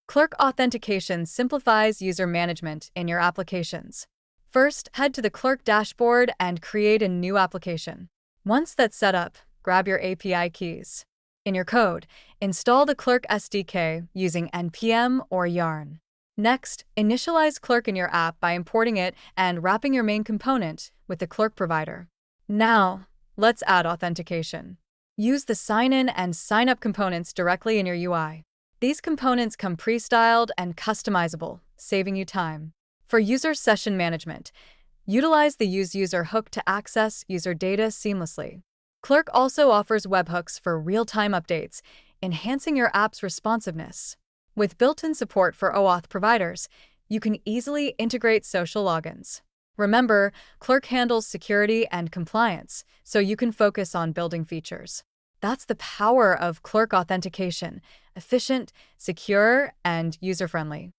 Clerk Authentication simplifies user management in your applications. First, head to the Clerk dashboard and create a new application. Once that's set up, grab your API keys. In your code, install the Clerk SDK using npm or yarn. Next, initialize Clerk in your app by importing it and wrapping your main component with the Clerk provider. Now, let's add authentication. Use the sign-in and sign-up components directly in your UI. These components come pre-styled and customizable, saving you time. For user session management, utilize the Use User hook to access user data seamlessly. Clerk also offers webhooks for real-time updates, enhancing your app's responsiveness. With built-in support for OAuth providers, you can easily integrate social logins. Remember, Clerk handles security and compliance, so you can focus on building features. That's the power of Clerk authentication: efficient, secure, and user-friendly.